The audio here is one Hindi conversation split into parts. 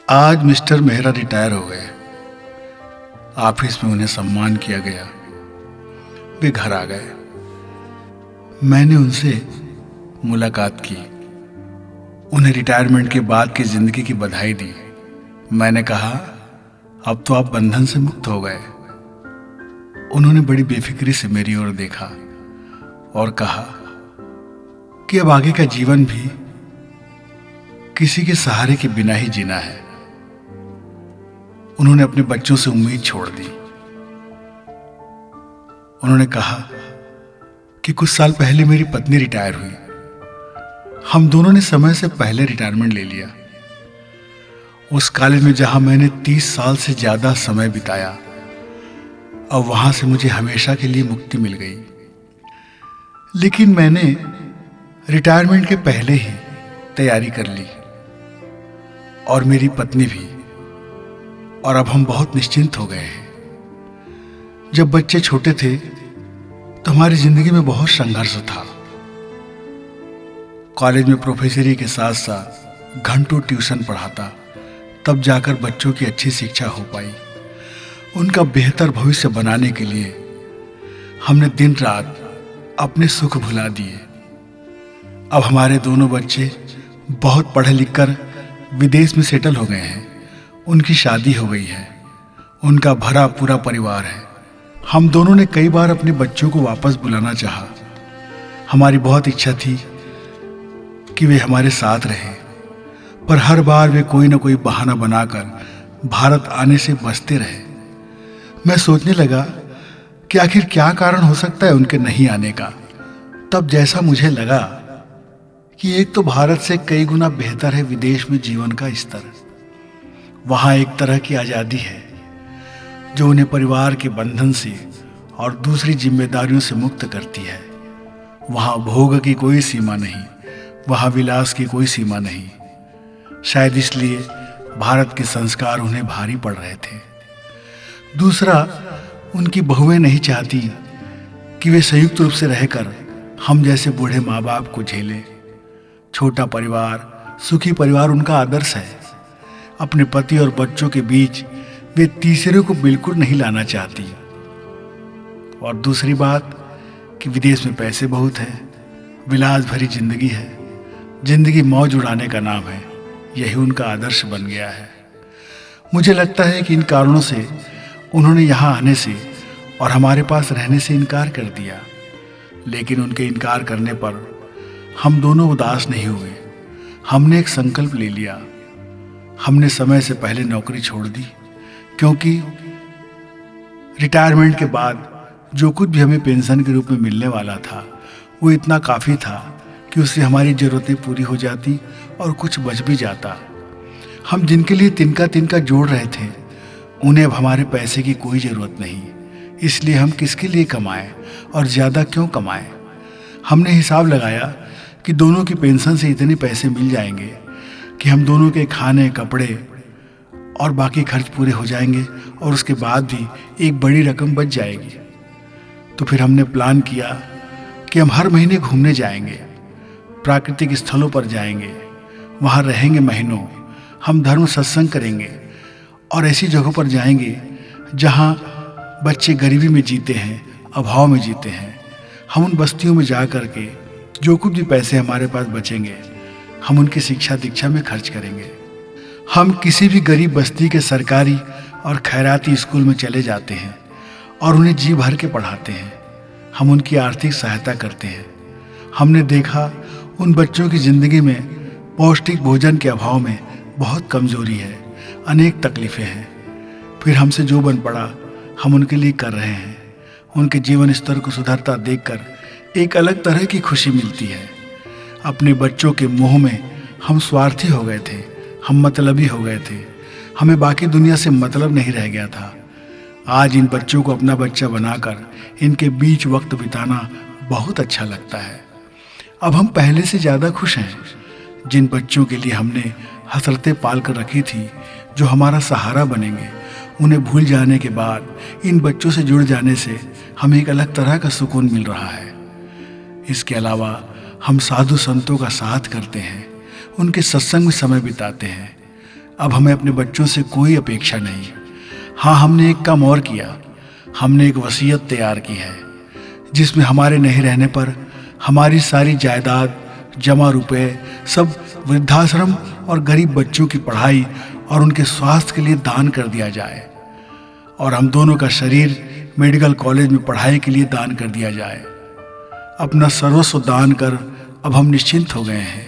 आज मिस्टर मेहरा रिटायर हो गए। ऑफिस में उन्हें सम्मान किया गया। वे घर आ गए। मैंने उनसे मुलाकात की, उन्हें रिटायरमेंट के बाद की जिंदगी की बधाई दी। मैंने कहा, अब तो आप बंधन से मुक्त हो गए। उन्होंने बड़ी बेफिक्री से मेरी ओर देखा और कहा कि अब आगे का जीवन भी किसी के सहारे के बिना ही जीना है। उन्होंने अपने बच्चों से उम्मीद छोड़ दी। उन्होंने कहा कि कुछ साल पहले मेरी पत्नी रिटायर हुई। हम दोनों ने समय से पहले रिटायरमेंट ले लिया। उस कॉलेज में जहां मैंने 30 साल से ज्यादा समय बिताया, अब वहां से मुझे हमेशा के लिए मुक्ति मिल गई। लेकिन मैंने रिटायरमेंट के पहले ही तैयारी कर ली और मेरी पत्नी भी, और अब हम बहुत निश्चिंत हो गए हैं। जब बच्चे छोटे थे तो हमारी जिंदगी में बहुत संघर्ष था। कॉलेज में प्रोफेसरी के साथ साथ घंटों ट्यूशन पढ़ाता, तब जाकर बच्चों की अच्छी शिक्षा हो पाई। उनका बेहतर भविष्य बनाने के लिए हमने दिन रात अपने सुख भुला दिए। अब हमारे दोनों बच्चे बहुत पढ़े लिख कर विदेश में सेटल हो गए हैं। उनकी शादी हो गई है। उनका भरा पूरा परिवार है। हम दोनों ने कई बार अपने बच्चों को वापस बुलाना चाहा। हमारी बहुत इच्छा थी कि वे हमारे साथ रहें, पर हर बार वे कोई ना कोई बहाना बनाकर भारत आने से बचते रहे। मैं सोचने लगा कि आखिर क्या कारण हो सकता है उनके नहीं आने का। तब जैसा मुझे लगा कि एक तो भारत से कई गुना बेहतर है विदेश में जीवन का स्तर। वहाँ एक तरह की आज़ादी है जो उन्हें परिवार के बंधन से और दूसरी जिम्मेदारियों से मुक्त करती है। वहाँ भोग की कोई सीमा नहीं, वहाँ विलास की कोई सीमा नहीं। शायद इसलिए भारत के संस्कार उन्हें भारी पड़ रहे थे। दूसरा, उनकी बहुएं नहीं चाहती कि वे संयुक्त रूप से रहकर हम जैसे बूढ़े माँ बाप को झेलें। छोटा परिवार, सुखी परिवार उनका आदर्श है। अपने पति और बच्चों के बीच वे तीसरे को बिल्कुल नहीं लाना चाहती। और दूसरी बात कि विदेश में पैसे बहुत हैं, विलास भरी जिंदगी है। जिंदगी मौज उड़ाने का नाम है, यही उनका आदर्श बन गया है। मुझे लगता है कि इन कारणों से उन्होंने यहाँ आने से और हमारे पास रहने से इनकार कर दिया। लेकिन उनके इनकार करने पर हम दोनों उदास नहीं हुए। हमने एक संकल्प ले लिया। हमने समय से पहले नौकरी छोड़ दी, क्योंकि रिटायरमेंट के बाद जो कुछ भी हमें पेंशन के रूप में मिलने वाला था वो इतना काफ़ी था कि उससे हमारी ज़रूरतें पूरी हो जाती और कुछ बच भी जाता। हम जिनके लिए तिनका तिनका जोड़ रहे थे, उन्हें अब हमारे पैसे की कोई ज़रूरत नहीं। इसलिए हम किसके लिए कमाएं और ज़्यादा क्यों कमाएं। हमने हिसाब लगाया कि दोनों की पेंशन से इतने पैसे मिल जाएंगे कि हम दोनों के खाने, कपड़े और बाकी खर्च पूरे हो जाएंगे, और उसके बाद भी एक बड़ी रकम बच जाएगी। तो फिर हमने प्लान किया कि हम हर महीने घूमने जाएंगे, प्राकृतिक स्थलों पर जाएंगे, वहाँ रहेंगे महीनों। हम धर्म सत्संग करेंगे और ऐसी जगहों पर जाएंगे जहाँ बच्चे गरीबी में जीते हैं, अभाव में जीते हैं। हम उन बस्तियों में जा कर के जो कुछ भी पैसे हमारे पास बचेंगे, हम उनकी शिक्षा दीक्षा में खर्च करेंगे। हम किसी भी गरीब बस्ती के सरकारी और खैराती स्कूल में चले जाते हैं और उन्हें जी भर के पढ़ाते हैं। हम उनकी आर्थिक सहायता करते हैं। हमने देखा उन बच्चों की ज़िंदगी में पौष्टिक भोजन के अभाव में बहुत कमज़ोरी है, अनेक तकलीफ़ें हैं। फिर हमसे जो बन पड़ा हम उनके लिए कर रहे हैं। उनके जीवन स्तर को सुधरता देखकर एक अलग तरह की खुशी मिलती है। अपने बच्चों के मोह में हम स्वार्थी हो गए थे, हम मतलबी हो गए थे। हमें बाकी दुनिया से मतलब नहीं रह गया था। आज इन बच्चों को अपना बच्चा बनाकर इनके बीच वक्त बिताना बहुत अच्छा लगता है। अब हम पहले से ज़्यादा खुश हैं। जिन बच्चों के लिए हमने हसरतें पाल कर रखी थी, जो हमारा सहारा बनेंगे, उन्हें भूल जाने के बाद इन बच्चों से जुड़ जाने से हमें एक अलग तरह का सुकून मिल रहा है। इसके अलावा हम साधु संतों का साथ करते हैं, उनके सत्संग में समय बिताते हैं। अब हमें अपने बच्चों से कोई अपेक्षा नहीं। हाँ, हमने एक काम और किया। हमने एक वसीयत तैयार की है जिसमें हमारे नहीं रहने पर हमारी सारी जायदाद, जमा रुपए सब वृद्धाश्रम और गरीब बच्चों की पढ़ाई और उनके स्वास्थ्य के लिए दान कर दिया जाए, और हम दोनों का शरीर मेडिकल कॉलेज में पढ़ाई के लिए दान कर दिया जाए। अपना सर्वस्व दान कर अब हम निश्चिंत हो गए हैं,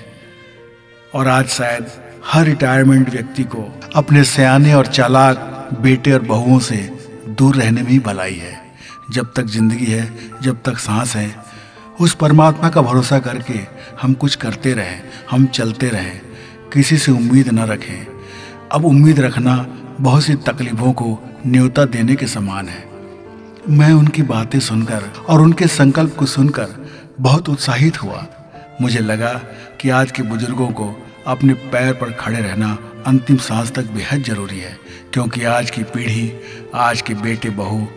और आज शायद हर रिटायरमेंट व्यक्ति को अपने सयाने और चालाक बेटे और बहुओं से दूर रहने में ही भलाई है। जब तक जिंदगी है, जब तक सांस है, उस परमात्मा का भरोसा करके हम कुछ करते रहें, हम चलते रहें, किसी से उम्मीद न रखें। अब उम्मीद रखना बहुत सी तकलीफों को न्योता देने के समान है। मैं उनकी बातें सुनकर और उनके संकल्प को सुनकर बहुत उत्साहित हुआ। मुझे लगा कि आज के बुजुर्गों को अपने पैर पर खड़े रहना अंतिम सांस तक बेहद ज़रूरी है, क्योंकि आज की पीढ़ी, आज के बेटे बहू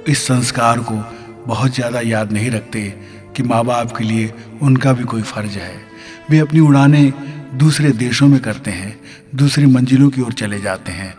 इस संस्कार को बहुत ज़्यादा याद नहीं रखते कि माँ बाप के लिए उनका भी कोई फ़र्ज है। वे अपनी उड़ानें दूसरे देशों में करते हैं, दूसरी मंजिलों की ओर चले जाते हैं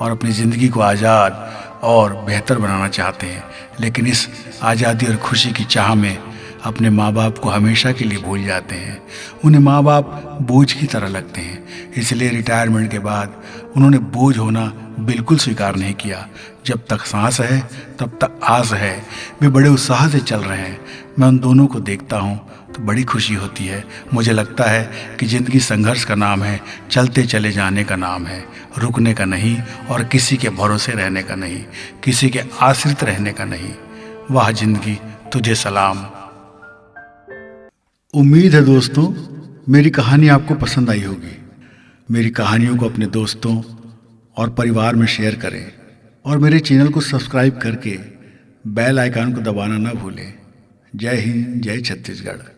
और अपनी ज़िंदगी को आज़ाद और बेहतर बनाना चाहते हैं, लेकिन इस आज़ादी और खुशी की चाह में अपने माँ बाप को हमेशा के लिए भूल जाते हैं। उन्हें माँ बाप बोझ की तरह लगते हैं, इसलिए रिटायरमेंट के बाद उन्होंने बोझ होना बिल्कुल स्वीकार नहीं किया। जब तक सांस है तब तक आस है। वे बड़े उत्साह से चल रहे हैं। मैं उन दोनों को देखता हूँ तो बड़ी खुशी होती है। मुझे लगता है कि ज़िंदगी संघर्ष का नाम है, चलते चले जाने का नाम है, रुकने का नहीं और किसी के भरोसे रहने का नहीं, किसी के आश्रित रहने का नहीं। वाह ज़िंदगी, तुझे सलाम। उम्मीद है दोस्तों, मेरी कहानी आपको पसंद आई होगी। मेरी कहानियों को अपने दोस्तों और परिवार में शेयर करें और मेरे चैनल को सब्सक्राइब करके बेल आइकन को दबाना ना भूलें। जय हिंद, जय छत्तीसगढ़।